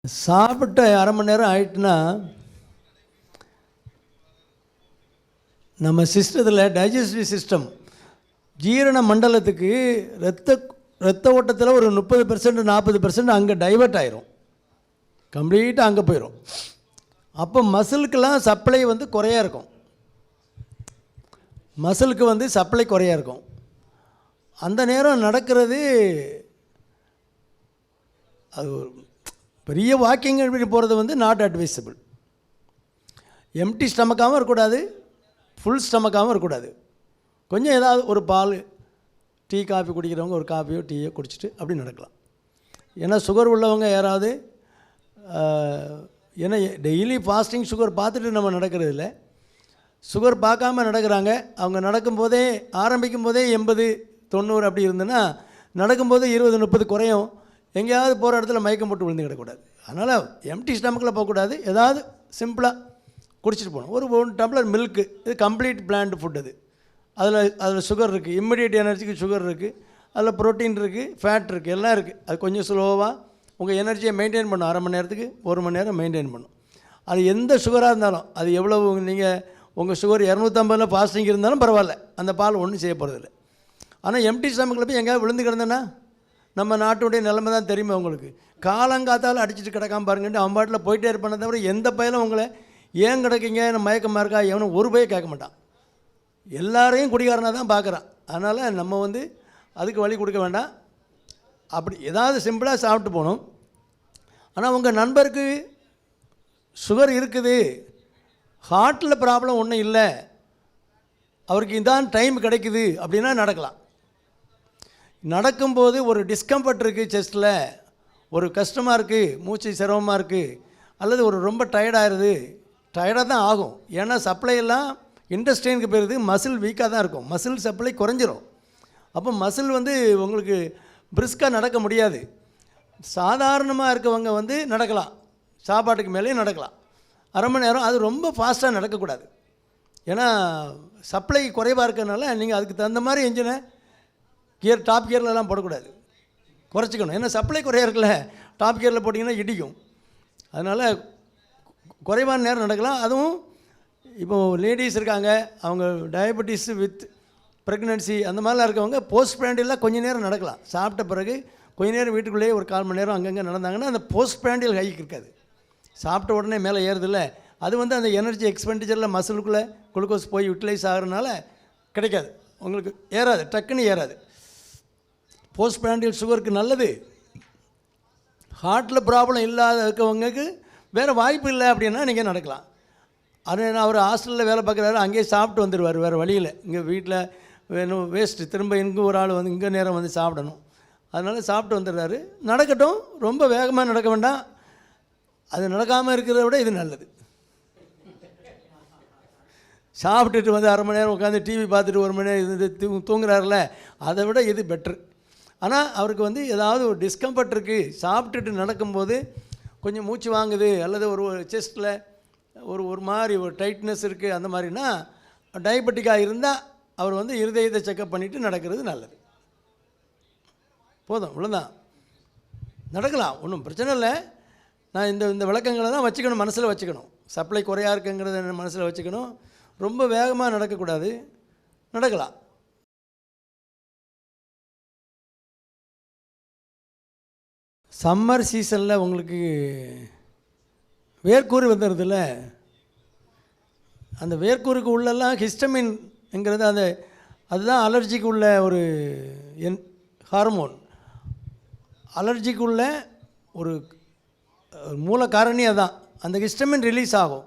சாப்பிட்ட அரை மணி நேரம் ஆயிட்டுனா நம்ம சிஸ்டத்தில் டைஜஸ்டிவ் சிஸ்டம் ஜீரண மண்டலத்துக்கு ரத்த ஓட்டத்தில் ஒரு 30% 40% அங்கே டைவர்ட் ஆயிரும், கம்ப்ளீட்டாக அங்கே போயிடும். அப்போ மசிலுக்கெல்லாம் சப்ளை வந்து குறையா இருக்கும், மசிலுக்கு வந்து சப்ளை குறையா இருக்கும். அந்த நேரம் நடக்கிறது அது பெரிய வாக்கிங் போகிறது வந்து நாட் அட்வைசபிள். எம்டி ஸ்டமக்காகவும் இருக்கக்கூடாது, ஃபுல் ஸ்டமக்காகவும் இருக்கக்கூடாது. கொஞ்சம் ஏதாவது ஒரு பால், டீ காஃபி குடிக்கிறவங்க ஒரு காஃபியோ டீயோ குடிச்சிட்டு அப்படி நடக்கலாம். ஏன்னா சுகர் உள்ளவங்க யாராவது ஏன்னா டெய்லி ஃபாஸ்டிங் சுகர் பார்த்துட்டு நம்ம நடக்கிறது இல்லை, சுகர் பார்க்காம நடக்கிறாங்க. அவங்க நடக்கும்போதே ஆரம்பிக்கும் போதே 80 90 அப்படி இருந்ததுன்னா நடக்கும்போது 20 30 குறையும். எங்கேயாவது போகிற இடத்துல மயக்கம் போட்டு விழுந்து கிடக்கூடாது. அதனால் எம்டி ஸ்டமக்கில் போகக்கூடாது, ஏதாவது சிம்பிளாக குடிச்சிட்டு போகணும். ஒரு 1 டம்ளர் மில்க்கு, இது கம்ப்ளீட் பிளான்ட் ஃபுட். அதில் சுகர் இருக்குது, இம்மிடியேட் எனர்ஜிக்கு சுகர் இருக்குது, அதில் ப்ரோட்டீன் இருக்குது, ஃபேட் இருக்குது, எல்லாம் இருக்குது. அது கொஞ்சம் ஸ்லோவாக உங்கள் எனர்ஜியை மெயின்டைன் பண்ணும். அரை மணி நேரத்துக்கு 1 மணி நேரம் மெயின்டைன் பண்ணும். அது எந்த சுகராக இருந்தாலும், அது எவ்வளவு நீங்கள் உங்கள் சுகர் 250 ஃபாஸ்டிங் இருந்தாலும் பரவாயில்ல, அந்த பால் ஒன்றும் செய்ய போகிறதில்ல. ஆனால் எம்டி ஸ்டமக்கில் போய் எங்கேயாவது விழுந்து கிடந்தேன்னா நம்ம நாட்டுடைய நிலைமை தான் தெரியுமா உங்களுக்கு. காலங்காத்தால் அடிச்சுட்டு கிடக்காம பாருங்கன்ட்டு அவன் பாட்டில் போயிட்டே இருப்பானே தவிர எந்த பையனும் உங்களை ஏன் கிடக்கீங்க மயக்கமாக இருக்கா எவனும் ஒரு பையன் கேட்க மாட்டான். எல்லாரையும் குடிகாரனாக தான் பார்க்குறான். அதனால் நம்ம வந்து அதுக்கு வழி கொடுக்க வேண்டாம். அப்படி ஏதாவது சிம்பிளாக சாப்பிட்டு போகணும். ஆனால் உங்கள் நண்பருக்கு சுகர் இருக்குது, ஹார்ட்டில் ப்ராப்ளம் ஒன்றும் இல்லை, அவருக்கு இதான் டைம் கிடைக்குது அப்படின்னா நடக்கலாம். நடக்கும்போது ஒரு டிஸ்கம்ஃபர்ட் இருக்குது, செஸ்ட்டில் ஒரு கஷ்டமாக இருக்குது, மூச்சு சிரமமாக இருக்குது, அல்லது ஒரு ரொம்ப டயர்டாகிடுது, டயர்டாக தான் ஆகும். ஏன்னா சப்ளை எல்லாம் இன்டெஸ்டைனுக்கு போயிடுது, மசில் வீக்காக தான் இருக்கும், மசில் சப்ளை குறைஞ்சிரும். அப்போ மசில் வந்து உங்களுக்கு பிரிஸ்காக நடக்க முடியாது. சாதாரணமாக இருக்கவங்க வந்து நடக்கலாம், சாப்பாட்டுக்கு மேலேயும் நடக்கலாம் அரை மணி நேரம். அது ரொம்ப ஃபாஸ்ட்டாக நடக்கக்கூடாது, ஏன்னா சப்ளை குறைவாக இருக்கிறதுனால நீங்கள் அதுக்கு தகுந்த மாதிரி என்ஜினை கியர் டாப் கியர்லலாம் போடக்கூடாது, குறைச்சிக்கணும். ஏன்னா சப்ளை குறையாக இருக்குல்ல, டாப் கியரில் போட்டிங்கன்னா இடிக்கும். அதனால் குறைவான நேரம் நடக்கலாம். அதுவும் இப்போது லேடிஸ் இருக்காங்க, அவங்க டயபெட்டிஸ் வித் ப்ரெக்னென்சி அந்த மாதிரிலாம் இருக்கவங்க போஸ்ட் பிராண்டிலாம் கொஞ்சம் நேரம் நடக்கலாம். சாப்பிட்ட பிறகு கொஞ்சம் நேரம் வீட்டுக்குள்ளேயே ஒரு 1/4 மணி நேரம் அங்கங்கே நடந்தாங்கன்னா அந்த போஸ்ட் பிராண்டில் ஹைக் இருக்காது. சாப்பிட்ட உடனே மேலே ஏறுதில்ல, அது வந்து அந்த எனர்ஜி எக்ஸ்பெண்டிச்சரில் மசிலுக்குள்ளே குளுக்கோஸ் போய் யூட்டிலைஸ் ஆகிறதுனால கிடைக்காது, உங்களுக்கு ஏறாது, டக்குன்னு ஏறாது. போஸ்ட் பிராண்டில் சுகருக்கு நல்லது. ஹார்ட்டில் ப்ராப்ளம் இல்லாத இருக்கவங்களுக்கு வேறு வாய்ப்பு இல்லை அப்படின்னா நீங்கள் நடக்கலாம். அது அவர் ஹாஸ்டலில் வேலை பார்க்குறாரு, அங்கேயே சாப்பிட்டு வந்துடுவார், வேறு வழியில். இங்கே வீட்டில் வேணும் வேஸ்ட்டு, திரும்ப இங்கே ஒரு ஆள் வந்து இங்கே நேரம் வந்து சாப்பிடணும், அதனால் சாப்பிட்டு வந்துடுறாரு. நடக்கட்டும், ரொம்ப வேகமாக நடக்க வேண்டாம். அது நடக்காமல் இருக்கிறத விட இது நல்லது. சாப்பிட்டுட்டு வந்து அரை மணி நேரம் உட்காந்து டிவி பார்த்துட்டு 1 மணி நேரம் இது தூங்குறாருல, அதை விட இது பெட்ரு. ஆனால் அவருக்கு வந்து ஏதாவது ஒரு டிஸ்கம்ஃபர்ட் இருக்குது, சாப்பிட்டுட்டு நடக்கும்போது கொஞ்சம் மூச்சு வாங்குது, அல்லது ஒரு செஸ்ட்டில் ஒரு மாதிரி ஒரு டைட்னஸ் இருக்குது, அந்த மாதிரினா டயபெட்டிக்காக இருந்தால் அவர் வந்து இருதயத்தை செக்கப் பண்ணிவிட்டு நடக்கிறது நல்லது. போதும், இவ்வளோதான். நடக்கலாம், ஒன்றும் பிரச்சனை இல்லை. நான் இந்த விளக்கங்களை தான் வச்சுக்கணும், மனசில் வச்சுக்கணும். சப்ளை குறையாக இருக்குங்கிறத மனசில் வச்சுக்கணும். ரொம்ப வேகமாக நடக்கக்கூடாது, நடக்கலாம். சம்மர் சீசனில் உங்களுக்கு வேர்க்கூறு வந்துடுறதில்ல, அந்த வேர்க்கூறுக்கு உள்ளெல்லாம் ஹிஸ்டமின்ங்கிறது அதுதான் அலர்ஜிக்கு உள்ள ஒரு ஹார்மோன். அலர்ஜிக்கு உள்ள ஒரு மூல காரணி அதுதான். அந்த ஹிஸ்டமின் ரிலீஸ் ஆகும்,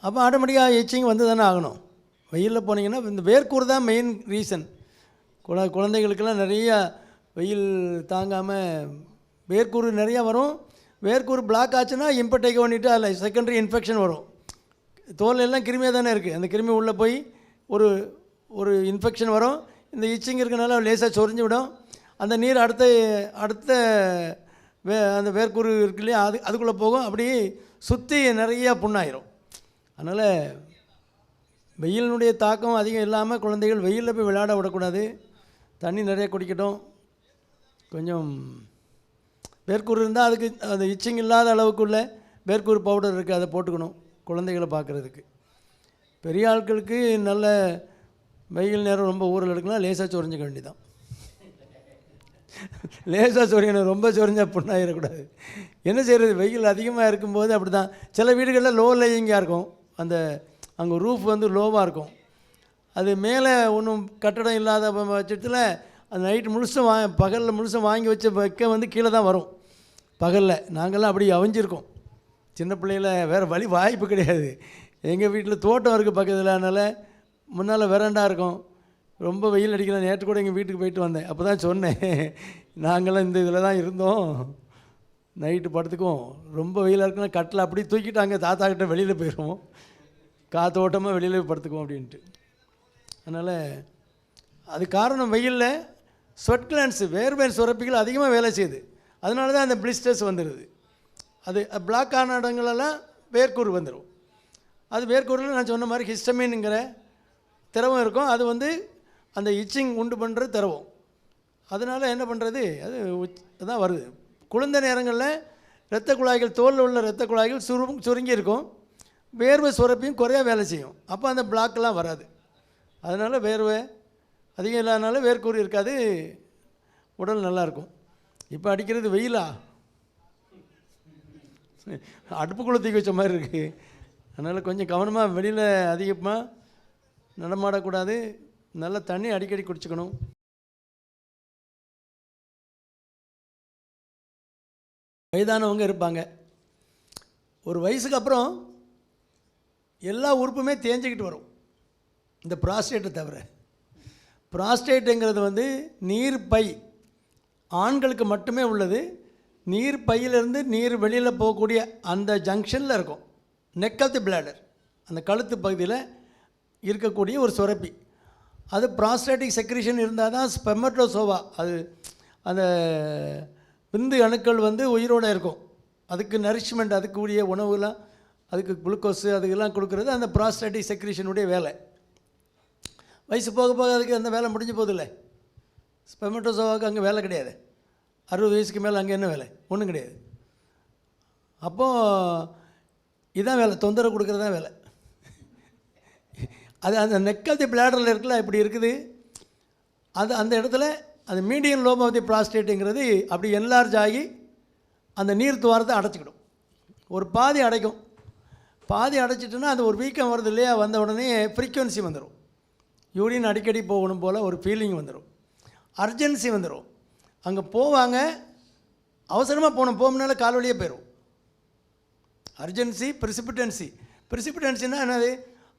அப்போ ஆட்டோமேட்டிக்காக எச்சிங் வந்து தானே ஆகணும். வெயிலில் போனீங்கன்னா இந்த வேர்க்கூறு தான் மெயின் ரீசன். குழந்தைகளுக்கெல்லாம் நிறையா வெயில் தாங்காமல் வேர்க்கூறு நிறையா வரும். வேர்க்கூறு பிளாக் ஆச்சுன்னா இம்பர்டைக்க பண்ணிவிட்டு அதில் செகண்டரி இன்ஃபெக்ஷன் வரும். தோல் எல்லாம் கிருமியாக தானே இருக்குது, அந்த கிருமி உள்ளே போய் ஒரு இன்ஃபெக்ஷன் வரும். இந்த இச்சிங் இருக்கனால லேசாக சொரிஞ்சு விடும். அந்த நீர் அடுத்த அந்த வேர்க்கூறு இருக்கு இல்லையா, அதுக்குள்ளே போகும், அப்படியே சுற்றி நிறையா புண்ணாயிரும். அதனால் வெயிலினுடைய தாக்கம் அதிகம் இல்லாமல் குழந்தைகள் வெயிலில் போய் விளையாட விடக்கூடாது. தண்ணி நிறைய குடிக்கட்டும். கொஞ்சம் வேர்க்கூர் இருந்தால் அதுக்கு அந்த இச்சிங் இல்லாத அளவுக்குள்ள வேர்க்கூர் பவுடர் இருக்குது, அதை போட்டுக்கணும் குழந்தைகளை பார்க்குறதுக்கு. பெரிய ஆட்களுக்கு நல்ல வெயில் நேரம் ரொம்ப ஊரில் எடுக்கலாம், லேசாக சொரிஞ்சிக்க வேண்டியதான். லேசாக சொரியணும், ரொம்ப சொரிஞ்சா புண்ணாயிடக்கூடாது. என்ன செய்கிறது, வெயில் அதிகமாக இருக்கும்போது அப்படி தான். சில வீடுகளில் லோ லேயிங்காக இருக்கும், அந்த அங்கே ரூஃப் வந்து லோவாக இருக்கும். அது மேலே ஒன்றும் கட்டடம் இல்லாத பட்சத்தில் அந்த நைட்டு முழுசும் பகலில் முழுசும் வாங்கி வைக்க வந்து கீழே தான் வரும். பகலில் நாங்கள்லாம் அப்படி அவிஞ்சிருக்கோம் சின்ன பிள்ளையில். வேறு வழி வாய்ப்பு கிடையாது. எங்கள் வீட்டில் தோட்டம் இருக்குது பக்கத்தில், அதனால் முன்னால் வெராண்டா இருக்கும். ரொம்ப வெயில் அடிக்கல. நேற்று கூட எங்கள் வீட்டுக்கு போயிட்டு வந்தேன், அப்போ தான் சொன்னேன், நாங்களாம் இந்த இதில் தான் இருந்தோம், நைட்டு படுத்துக்குவோம், ரொம்ப வெயிலாக இருக்குன்னா கட்டில் அப்படி தூக்கிட்டாங்க, தாத்தா கிட்ட வெளியில் போயிடுவோம், காத்தோட்டமாக வெளியில் படுத்துக்குவோம் அப்படின்ட்டு. அதனால் அது காரணம் வெயிலில் ஸ்வெட் கிளான்ஸு, வேர்வை சுரப்பிகள் அதிகமாக வேலை செய்யுது. அதனால தான் அந்த பிளிஸ்டர்ஸ் வந்துடுது. அது பிளாக் ஆன இடங்களெல்லாம் வேர்க்கூர் வந்துடும். அது வேர்க்கூரில் நான் சொன்ன மாதிரி ஹிஸ்டமின்ங்கிற திரவம் இருக்கும், அது வந்து அந்த இச்சிங் உண்டு பண்ணுற திரவம். அதனால் என்ன பண்ணுறது, அது தான் வருது. குழந்தை நேரங்களில் இரத்த குழாய்கள், தோலில் உள்ள இரத்த குழாய்கள் சுருங்கி இருக்கும், வேர்வை சுரப்பியும் குறையாக வேலை செய்யும். அப்போ அந்த பிளாக்கெலாம் வராது. அதனால் வேர்வை அதிகம் இல்லாதனால வேர்க்கூர் இருக்காது, உடல் நல்லாயிருக்கும். இப்போ அடிக்கிறது வெயிலா, அடுப்புக்குள்ளே தூக்கி வச்ச மாதிரி இருக்குது. அதனால் கொஞ்சம் கவனமாக வெளியில் அதிகமாக நடமாடக்கூடாது, நல்ல தண்ணி அடிக்கடி குடிச்சுக்கணும். வயதானவங்க இருப்பாங்க, ஒரு வயசுக்கு அப்புறம் எல்லா உறுப்புமே தேஞ்சிக்கிட்டு வரும், இந்த ப்ராஸ்டேட்டை தவிர. ப்ராஸ்டேட்டுங்கிறது வந்து நீர்ப்பை, ஆண்களுக்கு மட்டுமே உள்ளது. நீர்ப்பையிலிருந்து நீர் வெளியில் போகக்கூடிய அந்த ஜங்ஷனில் இருக்கும், நெக் ஆஃப் தி பிளாடர், அந்த கழுத்து பகுதியில் இருக்கக்கூடிய ஒரு சுரப்பி. அது ப்ராஸ்டேட்டிக் செக்ரீஷன் இருந்தால் தான் ஸ்பெர்மட்டோசோவா, அது அந்த விந்து அணுக்கள் வந்து உயிரோடு இருக்கும். அதுக்கு நரிஷ்மெண்ட், அதுக்குரிய உணவுலாம், அதுக்கு குளுக்கோஸு அதுக்கெல்லாம் கொடுக்குறது அந்த ப்ராஸ்டேட்டிக் செக்ரீஷனுடைய வேலை. வயசு போக போக அதுக்கு அந்த வேலை முடிஞ்சு போதில்லை. ஸ்பெர்மட்டோசோவாவுக்கு அங்கே வேலை கிடையாது. 60 வயசுக்கு மேலே அங்கே என்ன வேலை, ஒன்றும் கிடையாது. அப்போது இதுதான் வேலை, தொந்தரவு கொடுக்குறது தான் வேலை. அது அந்த நெக் ஆஃப் தி பிளாடரில் இருக்குல்ல, இப்படி இருக்குது. அது அந்த இடத்துல அந்த மீடியம் லோப் ஆஃப் தி ப்ராஸ்டேட்டுங்கிறது அப்படி என்லார்ஜ் ஆகி அந்த நீர் துவாரத்தை அடைச்சிக்கிடும். ஒரு பாதி அடைக்கும். பாதி அடைச்சிட்டுன்னா அது ஒரு வீக்கம் வருது இல்லையா, வந்த உடனே ஃப்ரீக்குவன்சி வந்துடும், யூரின் அடிக்கடி போகணும் போல் ஒரு ஃபீலிங் வந்துடும், அர்ஜென்சி வந்துடும். அங்கே போவாங்க, அவசரமாக போகணும்னால கால் வழியே போயிடும். அர்ஜென்சி, ப்ரிசிபிட்டன்சினா என்னது,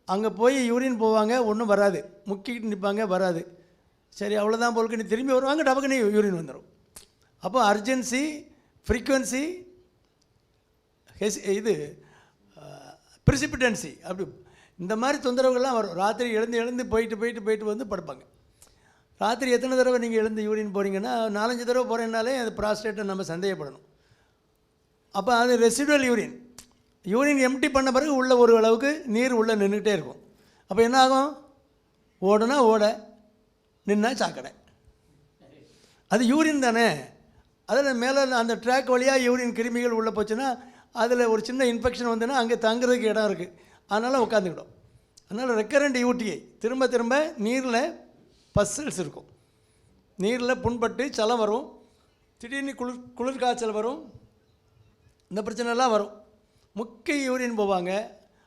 அங்கே போய் யூரின் போவாங்க, ஒன்றும் வராது, முக்கிட்டு நிற்பாங்க, வராது, சரி அவ்வளோதான் போலுக்கு நீ திரும்பி வருவாங்க, டபக்குன்னு யூரின் வந்துடும். அப்போ அர்ஜென்சி, ஃப்ரீக்குவன்சி, இது ப்ரிசிபிட்டன்சி, அப்படி இந்த மாதிரி தொந்தரவுகள்லாம் வரும். ராத்திரி எழுந்து போயிட்டு வந்து படுப்பாங்க. ராத்திரி எத்தனை தடவை நீங்கள் எழுந்து யூரின் போகிறீங்கன்னா 4-5 தடவை போகிறேன்னாலே அது ப்ராஸ்டேட்டை நம்ம சந்தேகப்படணும். அப்போ அது ரெசிடுவல் யூரின் எம்டி பண்ண பிறகு உள்ள ஒரு அளவுக்கு நீர் உள்ளே நின்றுக்கிட்டே இருக்கும். அப்போ என்ன ஆகும், ஓடுனா ஓட, நின்னா சாக்கடை. அது யூரின் தானே, அதில் மேலே அந்த ட்ராக் வழியாக யூரின் கிருமிகள் உள்ளே போச்சுன்னா அதில் ஒரு சின்ன இன்ஃபெக்ஷன் வந்துன்னா அங்கே தங்குறதுக்கு இடம் இருக்குது, அதனால் உட்காந்துக்கிடும். அதனால் ரெக்கரண்ட் யூடிஐ, திரும்ப நீரில் பஸ்ஸல்ஸ் இருக்கும், நீரில் புண்பட்டு சலம் வரும், திடீர்னு குளிர் காய்ச்சல் வரும், இந்த பிரச்சனைலாம் வரும். முக்கிய யூரின் போவாங்க.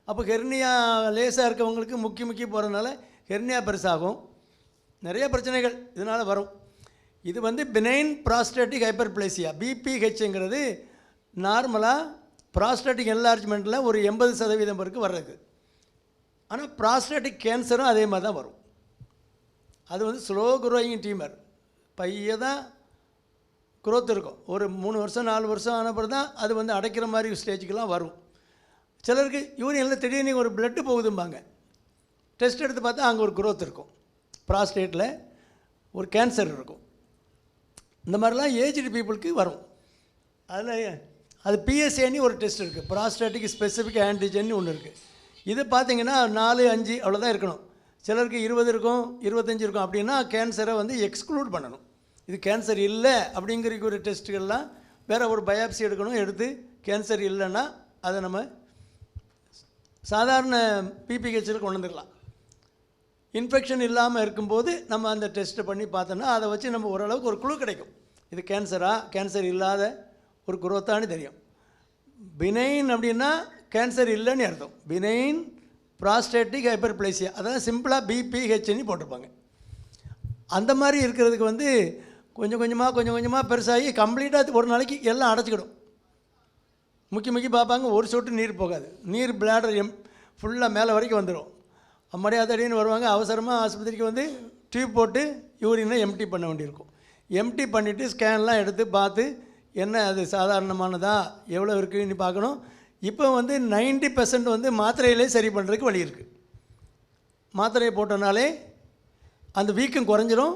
அப்போ ஹெர்னியா லேசாக இருக்கவங்களுக்கு முக்கி போகிறதுனால ஹெர்னியா பெருசாகும், நிறைய பிரச்சனைகள் இதனால் வரும். இது வந்து பினைன் ப்ராஸ்டேட்டிக் ஹைப்பர்பிளேசியா, பிபிஹெச்ங்கிறது நார்மலாக ப்ராஸ்டேட்டிக் என்லார்ஜ்மெண்ட்டில் ஒரு 80% பேருக்கு வர்றது. ஆனால் ப்ராஸ்டேட்டிக் கேன்சரும் அதே மாதிரி தான் வரும். அது வந்து ஸ்லோ குரோயிங் டியூமர், பைய தான் குரோத் இருக்கும். ஒரு 3 வருஷம் 4 வருஷம் ஆன பிறகு தான் அது வந்து அடைக்கிற மாதிரி ஸ்டேஜுக்கெல்லாம் வரும். சிலருக்கு யூரினில் திடீர்னு ஒரு பிளட்டு போகுதும்பாங்க, டெஸ்ட் எடுத்து பார்த்தா அங்கே ஒரு குரோத் இருக்கும், ப்ராஸ்டேட்டில் ஒரு கேன்சர் இருக்கும். இந்த மாதிரிலாம் ஏஜ்டு பீப்புளுக்கு வரும். அதில் அது பிஎஸ்ஏன்னு ஒரு டெஸ்ட் இருக்குது, ப்ராஸ்டேட்டிக் ஸ்பெசிஃபிக் ஆன்டிஜன் ஒன்று இருக்குது. இது பார்த்திங்கன்னா 4-5 அவ்வளோதான் இருக்கணும். சிலருக்கு 20 இருக்கும், 25 இருக்கும். அப்படின்னா கேன்சரை வந்து எக்ஸ்க்ளூட் பண்ணணும். இது கேன்சர் இல்லை அப்படிங்கிற ஒரு டெஸ்ட்டுகள்லாம் வேறு ஒரு பயாப்சி எடுக்கணும், எடுத்து கேன்சர் இல்லைன்னா அதை நம்ம சாதாரண பிபிஹெச்சில் கொண்டு வந்துடலாம். இன்ஃபெக்ஷன் இல்லாமல் இருக்கும்போது நம்ம அந்த டெஸ்ட்டை பண்ணி பார்த்தோன்னா அதை வச்சு நம்ம ஓரளவுக்கு ஒரு குழு கிடைக்கும். இது கேன்சரா, கேன்சர் இல்லாத ஒரு குரோத்தான்னு தெரியும். பினைன் அப்படின்னா கேன்சர் இல்லைன்னு அர்த்தம். பினைன் ப்ராஸ்டேட்டிக் ஹைப்பர்பிளேசியா, அதான் சிம்பிளாக பிபிஹெச்னு போட்டிருப்பாங்க. அந்த மாதிரி இருக்கிறதுக்கு வந்து கொஞ்சம் கொஞ்சமாக பெருசாகி கம்ப்ளீட்டாக ஒரு நாளைக்கு எல்லாம் அடைச்சிக்கிடும். முக்கி பார்ப்பாங்க, ஒரு சொட்டு நீர் போகாது. நீர் பிளாடர் ஃபுல்லாக மேலே வரைக்கும் வந்துடும். அம்மாடியாத்தடின்னு வருவாங்க, அவசரமாக ஆஸ்பத்திரிக்கு வந்து டியூப் போட்டு யூரினை எம்டி பண்ண வேண்டியிருக்கும். எம்டி பண்ணிவிட்டு ஸ்கேன்லாம் எடுத்து பார்த்து என்ன அது சாதாரணமானதா எவ்வளோ இருக்குதுன்னு பார்க்கணும். இப்போ வந்து 90% வந்து மாத்திரையிலே சரி பண்ணுறதுக்கு வழி இருக்குது. மாத்திரையை போட்டனாலே அந்த வீக்கம் குறைஞ்சிரும்,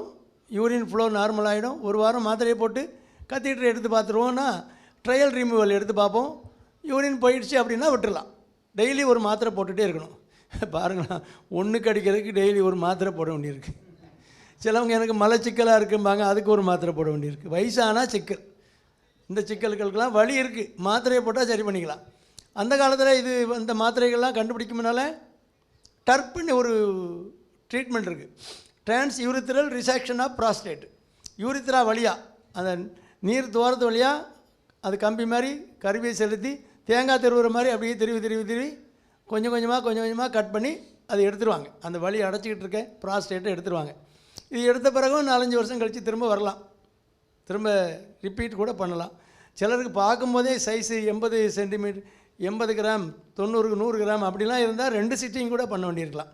யூரின் ஃப்ளோ நார்மல் ஆகிடும். ஒரு வாரம் மாத்திரையை போட்டு கத்தீட்டரை எடுத்து பார்த்துருவோன்னா ட்ரையல் ரிமூவல் எடுத்து பார்ப்போம். யூரின் போயிடுச்சு அப்படின்னா விட்டுடலாம். டெய்லி ஒரு மாத்திரை போட்டுகிட்டே இருக்கணும். பாருங்களா, ஒன்றுக்கு அடிக்கிறதுக்கு டெய்லி ஒரு மாத்திரை போட வேண்டியிருக்கு. சிலவங்க எனக்கு மலச்சிக்கலாக இருக்கும்பாங்க, அதுக்கு ஒரு மாத்திரை போட வேண்டியிருக்கு. வயசானால் சிக்கல், இந்த சிக்கல்களுக்கெல்லாம் வழி இருக்குது, மாத்திரையை போட்டால் சரி பண்ணிக்கலாம். அந்த காலத்தில் இது இந்த மாத்திரைகள்லாம் கண்டுபிடிக்கும்னால டர்ப்புன்னு ஒரு ட்ரீட்மெண்ட் இருக்குது. Trans urethral resection of prostate. Urethra வழியாக அந்த நீர் தோரத்து வழியாக அது கம்பி மாதிரி கருவியை செலுத்தி தேங்காய் திருவுற மாதிரி அப்படியே திருவி கொஞ்சம் கொஞ்சமாக கட் பண்ணி அதை எடுத்துருவாங்க. அந்த வலி அடைச்சிக்கிட்டு இருக்க ப்ராஸ்டேட்டை எடுத்துருவாங்க. இது எடுத்த பிறகும் 4-5 வருஷம் கழித்து திரும்ப வரலாம், திரும்ப ரிப்பீட் கூட பண்ணலாம். சிலருக்கு பார்க்கும்போதே சைஸு 80 சென்டிமீட்டர், 80 கிராம், 90 100 கிராம் அப்படிலாம் இருந்தால் 2 சிட்டிங் கூட பண்ண வேண்டியிருக்கலாம்.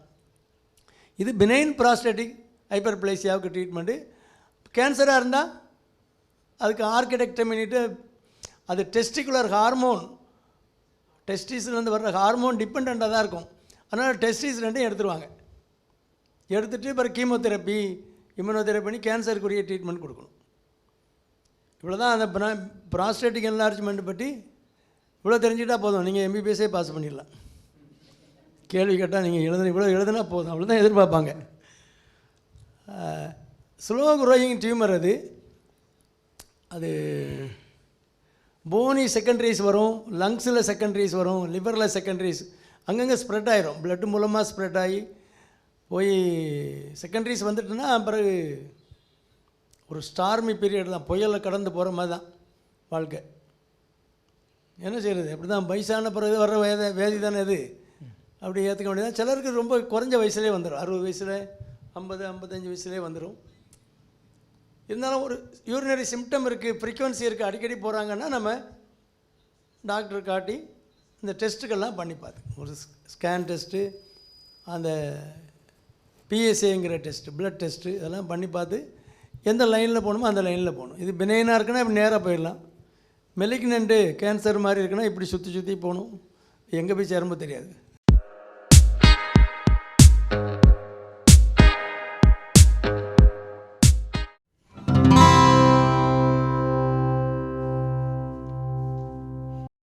இது பினைன் ப்ராஸ்டேட்டிக் ஹைப்பர்பிளேசியாவுக்கு ட்ரீட்மெண்ட்டு. கேன்சராக இருந்தால் அதுக்கு ஆர்கிடெக்டமினிட்டு, அது டெஸ்டிகுலர் ஹார்மோன், டெஸ்டிஸ்லேருந்து வர்ற ஹார்மோன் டிபெண்ட்டாக தான் இருக்கும். அதனால் டெஸ்டிஸ் ரெண்டையும் எடுத்துருவாங்க. எடுத்துகிட்டு அப்புறம் கீமோதெரப்பி, இம்யூனோதெரப்பின்னு கேன்சருக்குரிய ட்ரீட்மெண்ட் கொடுக்கணும். இவ்வளோ தான் அந்த ப்ராஸ்டேட்டிக் என்லார்ஜ்மெண்ட் பற்றி இவ்வளோ தெரிஞ்சுக்கிட்டால் போதும், நீங்கள் எம்பிபிஎஸ்ஸே பாஸ் பண்ணிடலாம். கேள்வி கேட்டால் நீங்கள் இவ்வளோ எழுதுனா போதும், அவ்வளோ தான் எதிர்பார்ப்பாங்க. ஸ்லோ க்ரோயிங் டியூமர் அது போனி செகண்டரிஸ் வரும், லங்ஸில் செகண்டரிஸ் வரும், லிவரில் செகண்டரிஸ் அங்கங்கே ஸ்ப்ரெட் ஆகிரும். பிளட்டு மூலமாக ஸ்ப்ரெட் ஆகி போய் செகண்டரிஸ் வந்துட்டுன்னா பிறகு ஒரு ஸ்டார்மி பீரியட் தான், புயலை கடந்து போகிற மாதிரி தான் வாழ்க்கை. என்ன செய்கிறது, அப்படி தான் வயசான பிறகு வர்ற வேதி தானே அது, அப்படி ஏற்றுக்க வேண்டியதான். சிலருக்கு ரொம்ப குறைஞ்ச வயசுலேயே வந்துடும், 60 வயசில், 50 55 வயசுலேயே வந்துடும். இருந்தாலும் ஒரு யூரினரி சிம்டம் இருக்குது, ஃப்ரீக்வன்சி இருக்குது, அடிக்கடி போகிறாங்கன்னா நம்ம டாக்டர் காட்டி இந்த டெஸ்ட்டுக்கெல்லாம் பண்ணி பார்த்து, ஒரு ஸ்கேன் டெஸ்ட்டு, அந்த பிஎஸ்ஏங்கிற டெஸ்ட்டு, பிளட் டெஸ்ட்டு, இதெல்லாம் பண்ணி பார்த்து எந்த லைனில் போகணுமோ அந்த லைனில் போகணும். இது பினைனாக இருக்குன்னா இப்படி நேராக போயிடலாம். மெலிக்னன்ட்டு கேன்சர் மாதிரி இருக்குன்னா இப்படி சுற்றி போகணும், எங்கே போய் சேரும்போது தெரியாது.